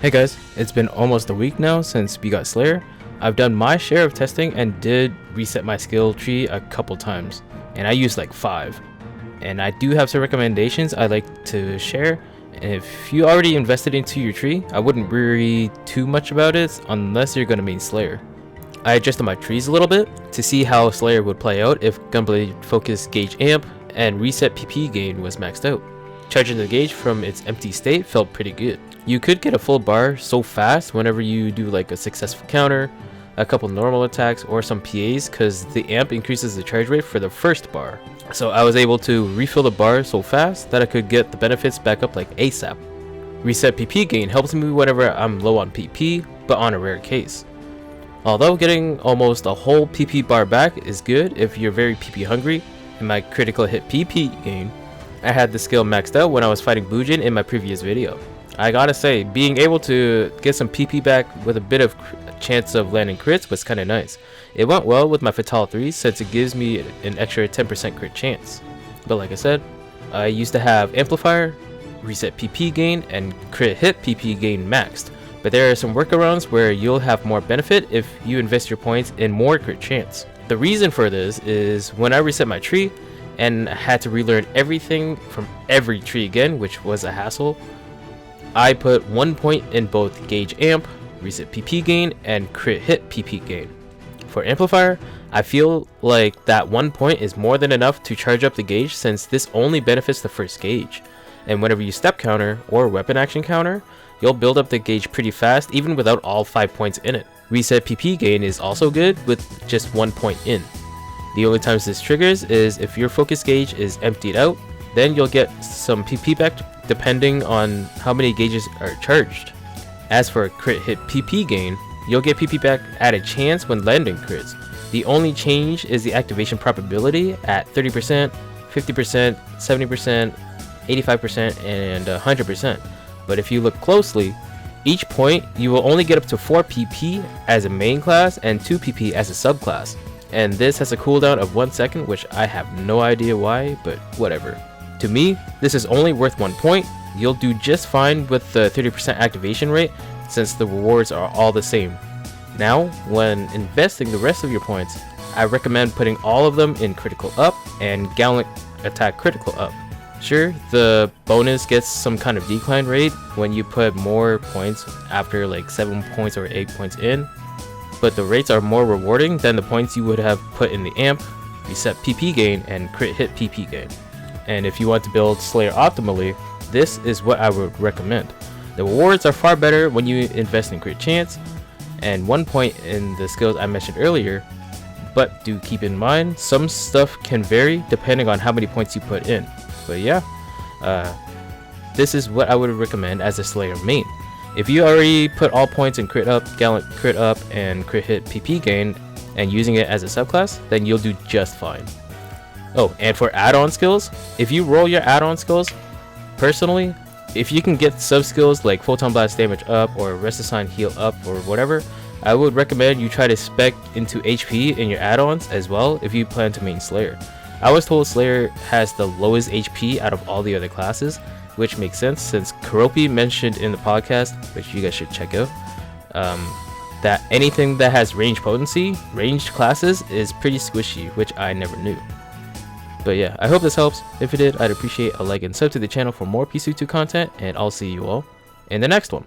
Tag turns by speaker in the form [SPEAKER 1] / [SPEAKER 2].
[SPEAKER 1] Hey guys, it's been almost a week now since we got Slayer. I've done my share of testing and did reset my skill tree a couple times, and I used like 5. And I do have some recommendations I'd like to share. If you already invested into your tree, I wouldn't worry too much about it unless you're going to main Slayer. I adjusted my trees a little bit to see how Slayer would play out if Gunblade Focus Gauge Amp and Reset PP gain was maxed out. Charging the gauge from its empty state felt pretty good. You could get a full bar so fast whenever you do like a successful counter, a couple normal attacks, or some PAs, because the amp increases the charge rate for the first bar. So I was able to refill the bar so fast that I could get the benefits back up like ASAP. Reset PP gain helps me whenever I'm low on PP, but on a rare case. Although getting almost a whole PP bar back is good if you're very PP hungry, in my critical hit PP gain, I had the skill maxed out when I was fighting Bujin in my previous video. I gotta say, being able to get some PP back with a bit of chance of landing crits was kinda nice. It went well with my Fatal 3 since it gives me an extra 10% crit chance. But like I said, I used to have Amplifier, Reset PP gain, and Crit Hit PP gain maxed. But there are some workarounds where you'll have more benefit if you invest your points in more crit chance. The reason for this is when I reset my tree and had to relearn everything from every tree again, which was a hassle, I put 1 point in both Gauge Amp, Reset PP gain, and Crit Hit PP gain. For Amplifier, I feel like that 1 point is more than enough to charge up the gauge since this only benefits the first gauge. And whenever you step counter or weapon action counter, you'll build up the gauge pretty fast even without all 5 points in it. Reset PP gain is also good with just 1 point in. The only times this triggers is if your focus gauge is emptied out, then you'll get some PP back depending on how many gauges are charged. As for Crit Hit PP gain, you'll get PP back at a chance when landing crits. The only change is the activation probability at 30%, 50%, 70%, 85%, and 100%. But if you look closely, each point you will only get up to 4 PP as a main class and 2 PP as a subclass. And this has a cooldown of 1 second, which I have no idea why, but whatever. To me, this is only worth 1 point. You'll do just fine with the 30% activation rate since the rewards are all the same. Now, when investing the rest of your points, I recommend putting all of them in critical up and gallant attack critical up. Sure, the bonus gets some kind of decline rate when you put more points after like 7 points or 8 points in, but the rates are more rewarding than the points you would have put in the amp, reset PP gain, and crit hit PP gain. And if you want to build Slayer optimally, this is what I would recommend. The rewards are far better when you invest in crit chance, and 1 point in the skills I mentioned earlier, but do keep in mind, some stuff can vary depending on how many points you put in. But yeah, this is what I would recommend as a Slayer main. If you already put all points in crit up, gallant crit up, and crit hit PP gain, and using it as a subclass, then you'll do just fine. Oh, and for add-on skills, if you roll your add-on skills, personally, if you can get sub-skills like Photon Blast damage up or Rest Assign heal up or whatever, I would recommend you try to spec into HP in your add-ons as well if you plan to main Slayer. I was told Slayer has the lowest HP out of all the other classes, which makes sense since Kuropi mentioned in the podcast, which you guys should check out, that anything that has range potency, ranged classes, is pretty squishy, which I never knew. But yeah, I hope this helps. If it did, I'd appreciate a like and sub to the channel for more PSO2 content, and I'll see you all in the next one.